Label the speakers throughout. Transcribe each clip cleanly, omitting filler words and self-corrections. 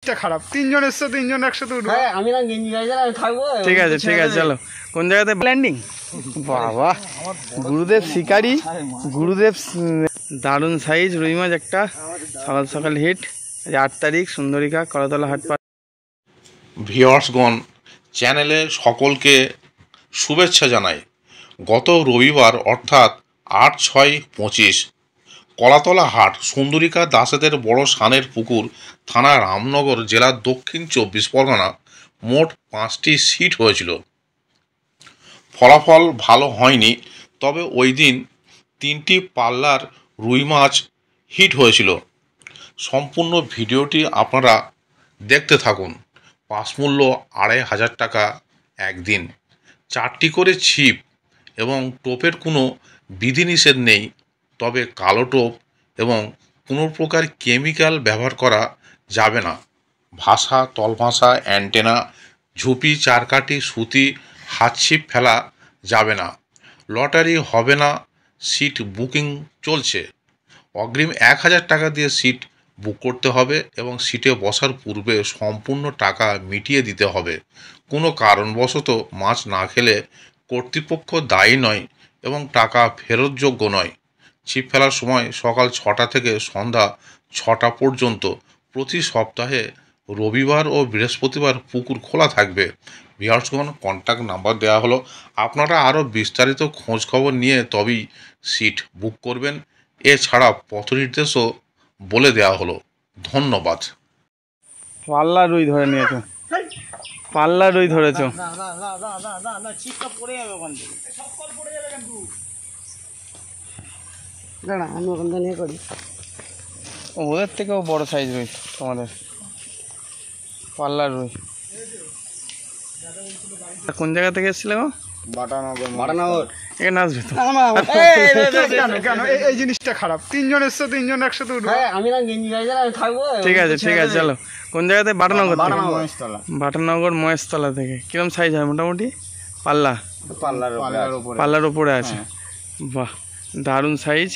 Speaker 1: জিনিসটা খারাপ, তিনজন এসছো, তিনজন একসাথে উঠবো।
Speaker 2: আমি না গেঞ্জি গাইছি আমি থাকবো।
Speaker 3: ঠিক আছে চলো। কোন জায়গাতে ল্যান্ডিং? বাবা, গুরুদেব শিকারি, গুরুদেব। দারুণ সাইজ রুই মাছ একটা, সকাল সকাল হিট। 8 তারিখ, সুন্দরিকা, কলাতলা হাট।
Speaker 4: ভিউয়ার্সগণ, চ্যানেলে সকলকে শুভেচ্ছা জানাই। গত রবিবার অর্থাৎ 8/6/25 কলাতলা হাট সুন্দরিকা দাসেদের বড় সানের পুকুর, থানা রামনগর, জেলার দক্ষিণ 24 পরগনা, মোট 5টি সিট হয়েছিল। ফলাফল ভালো হয়নি, তবে ওই দিন 3টি পাল্লার রুই মাছ হিট হয়েছিল। সম্পূর্ণ ভিডিওটি আপনারা দেখতে থাকুন। পাস মূল্য 2500 টাকা একদিন। 4টি করে ছিপ এবং টোপের কোনো বিধিনিষেধ নেই, তবে কালো টোপ এবং কোনো প্রকার কেমিক্যাল ব্যবহার করা যাবে না। ভাষা, তলভাষা, অ্যান্টেনা, ঝুপি, চারকাঠি, সুতি, হাত ছিপ ফেলা যাবে না। লটারি হবে না। সিট বুকিং চলছে। অগ্রিম 1000 টাকা দিয়ে সিট বুক করতে হবে এবং সিটে বসার পূর্বে সম্পূর্ণ টাকা মিটিয়ে দিতে হবে। কোনো কারণবশত মাছ না খেলে কর্তৃপক্ষ দায়ী নয় এবং টাকা ফেরতযোগ্য নয়। ছিপ ফেলার সময় সকাল 6টা থেকে সন্ধ্যা 6টা পর্যন্ত। প্রতি সপ্তাহে রবিবার ও বৃহস্পতিবার পুকুর খোলা থাকবে। ভিউয়ার্সগণ, কন্ট্যাক্ট নাম্বার দেওয়া হলো। আপনারা আরও বিস্তারিত খোঁজ খবর নিয়ে তবেই সিট বুক করবেন। এছাড়া পথ নির্দেশও বলে দেওয়া হলো। ধন্যবাদ।
Speaker 3: পাল্লা রুই ধরে নিয়েছো, পাল্লা রুই ধরেছো।
Speaker 2: আমি ওখান থেকে নিয়ে করি।
Speaker 3: ওদের থেকেও বড় সাইজ রুই তোমাদের, পাল্লা রুই। কোন জায়গা থেকে এসেছিলে গো?
Speaker 2: বাটানগর।
Speaker 3: এখানে আসবে তো?
Speaker 1: কেন এই জিনিসটা খারাপ, তিনজন এসছো, তিনজন একসাথে উঠবো।
Speaker 2: আমি না গেঞ্জি গাইছি আমি থাকবো।
Speaker 3: ঠিক আছে চলো। কোন জায়গাতে? বাটানগর থেকে। বাটানগর মহেশতলা থেকে। কিরম সাইজ হয় মোটামুটি? পাল্লা, পাল্লার উপরে আছে। বাহ, দারুণ সাইজ।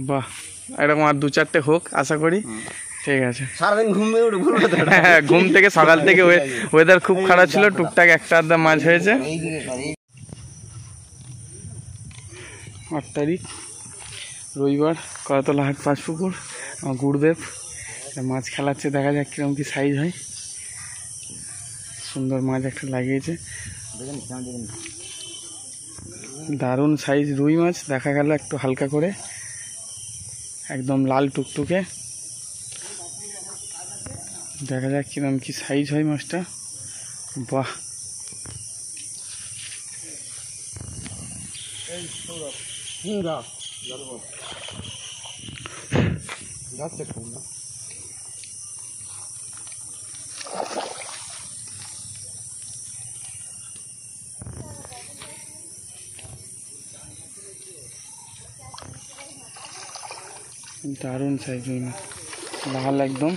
Speaker 3: বাহ, এরকম আর 2-4টে হোক আশা করি। ঠিক আছে।
Speaker 2: সারাদিন
Speaker 3: ঘুম থেকে সকাল থেকে ওয়েদার খুব খারাপ ছিল, টুকটাক একটা আধা মাছ হয়েছে। 8 তারিখ রবিবার, কলাতলা হাট, পাঁচপুকুর। গুরুদেব মাছ খেলাচ্ছে, দেখা যাক কিরকম কি সাইজ হয়। সুন্দর মাছ একটা লাগিয়েছে, দারুণ সাইজ রুই মাছ। দেখা গেল একটু হালকা করে, একদম লাল টুকটুকে। দেখা যাক কিরকম কি সাইজ হয় মাছটা। বাহ, দারুণ সাইজ রুই মাছ, লাল একদম।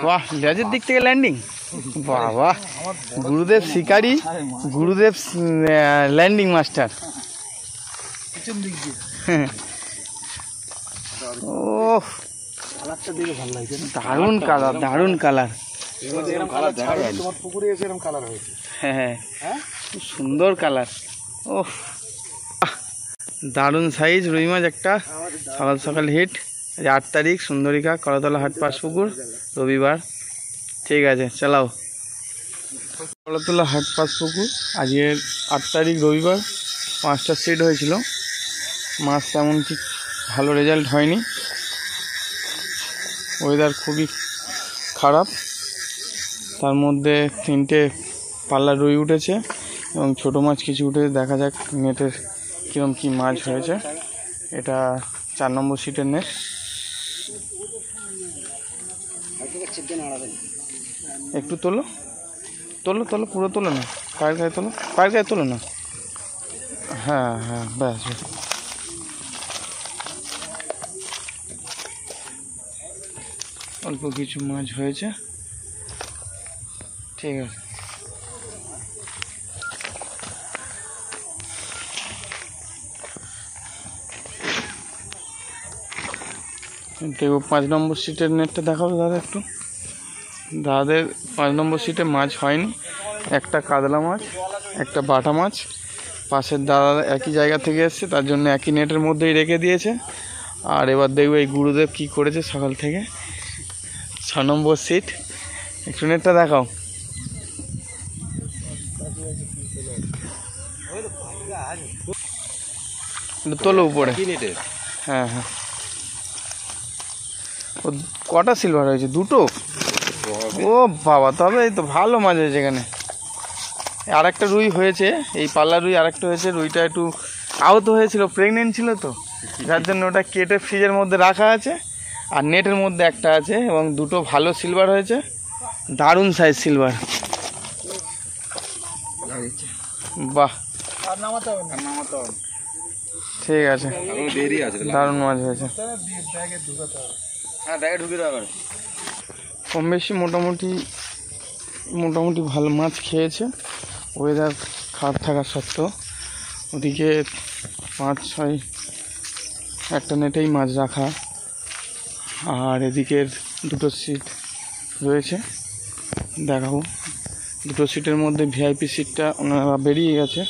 Speaker 3: বাহ, লেজের দিক থেকে ল্যান্ডিং। বাবা, গুরুদেব শিকারি, গুরুদেব ল্যান্ডিং মাস্টার। ও দারুণ কালার, দারুণ কালার। হ্যাঁ, খুব সুন্দর কালার। ও দারুণ সাইজ রুই মাছ একটা, সকাল সকাল হিট। 8 তারিখ সুন্দরিকা, কলাতলা হাট, পাঁচপুকুর, রবিবার। ঠিক আছে চালাও। কলাতলা হাট, পাঁচপুকুর। আজকে 8 তারিখ রবিবার, 5টা সিট হয়েছিল। মাছ তেমন কি ভালো রেজাল্ট হয়নি, ওয়েদার খুবই খারাপ। তার মধ্যে 3টে পাল্লা রুই উঠেছে এবং ছোটো মাছ কিছু উঠেছে। দেখা যাক নেটের কীরকম কী মাছ হয়েছে। এটা 4 নম্বর সিটের নেট। একটু তোলো, পুরো তোলো না, পায়ের গায়ে তোলো না। হ্যাঁ, ব্যাস। অল্প কিছু মাছ হয়েছে। ঠিক আছে। দেখো 5 নম্বর সিটের নেটটা দেখাবো দাদা একটু। দাদাদের 5 নম্বর সিটে মাছ হয়নি, একটা কাতলা মাছ, একটা বাটা মাছ। পাশের দাদা একই জায়গা থেকে এসছে, তার জন্য একই নেটের মধ্যেই রেখে দিয়েছে। আর এবার দেখবো এই গুরুদেব কি করেছে সকাল থেকে। 6 নম্বর সিট, একটু নেটটা দেখাও। তোলো উপরে। হ্যাঁ হ্যাঁ, ও কটা সিলভার হয়েছে? 2টো। ও বাবা, তবে এই তো ভালো মাছ হয়েছে এখানে। আর একটা রুই হয়েছে, এই পাল্লা রুই আরেকটা হয়েছে। রুইটা একটু আহত হয়েছিল, প্রেগনেন্ট ছিল তো, যার জন্য ওটা কেটে ফ্রিজের মধ্যে রাখা আছে। আর নেটের মধ্যে একটা আছে, এবং 2টো ভালো সিলভার হয়েছে, দারুণ সাইজ সিলভার। বাহ, ঠিক আছে, দারুণ মাছ হয়েছে। কম বেশি মোটামুটি ভালো মাছ খেয়েছে, ওয়েদার খারাপ থাকা সত্ত্বেও। ওদিকে 5-6 একটা নেটেই মাছ রাখা। আর এদিকের 2টো সিট রয়েছে, দেখাবো। 2টো সিটের মধ্যে ভিআইপি সিটটা ওনারা বেরিয়ে গেছে।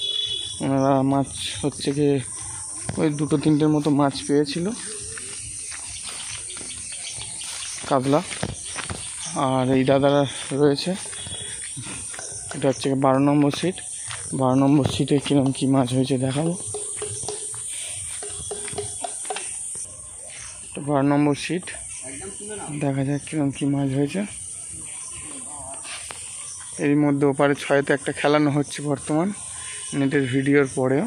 Speaker 3: ওনারা মাছ হচ্ছে গিয়ে ওই 2-3টের মতো মাছ পেয়েছিল, কাতলা। আর এই দাদারা রয়েছে, এটা হচ্ছে 12 নম্বর সিট। 12 নম্বর সিটে কিরম কি মাছ হয়েছে দেখাবো। 12 নম্বর সিট, দেখা যাক কিরম কি মাছ হয়েছে। এর মধ্যে ওপারে 6তে একটা খেলানো হচ্ছে বর্তমান, নেটের ভিডিওর পরেও।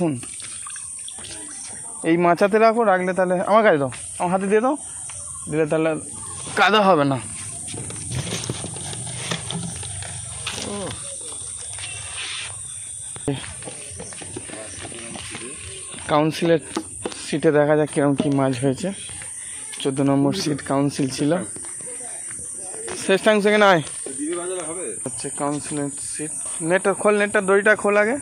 Speaker 3: ফোন এই মাচাতে রাখো, রাখলে তাহলে আমার কাছে দাও, আমার হাতে দিয়ে দাও, দিলে তাহলে কাদা হবে না। কাউন্সিলের সিটে দেখা যাক কিরকম কি মাছ হয়েছে। 14 নম্বর সিট কাউন্সিল ছিল। শেষটাংশ থেকে নয় হচ্ছে কাউন্সিলের সিট। নেটটা খোল, নেটটা দড়িটা খোল আগে।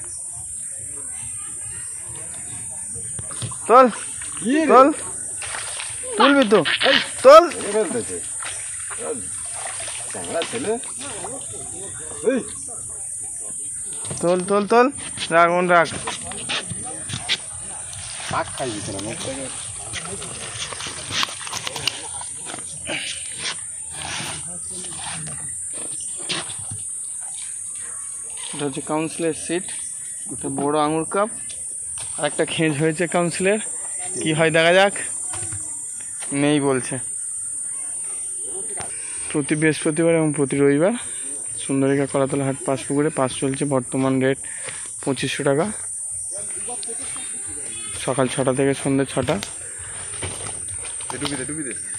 Speaker 3: তোল তুলবি তো, তোল। তোল রাখ, রাখ। এটা হচ্ছে কাউন্সিলের সিট, একটা বড় আঙুর কাপ, আর একটা খেঁজ হয়েছে কাউন্সিলের। কি হয় দেখা যাক। নেই বলছে। প্রতি বৃহস্পতিবার এবং প্রতি রবিবার সুন্দরিকা কলাতলা হাট পাঁচপুকুরে পাস চলছে। বর্তমান রেট 2500 টাকা, সকাল 6টা থেকে সন্ধ্যে 6টা।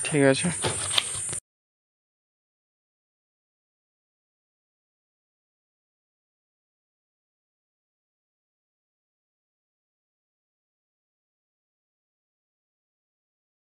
Speaker 3: ঠিক আছে।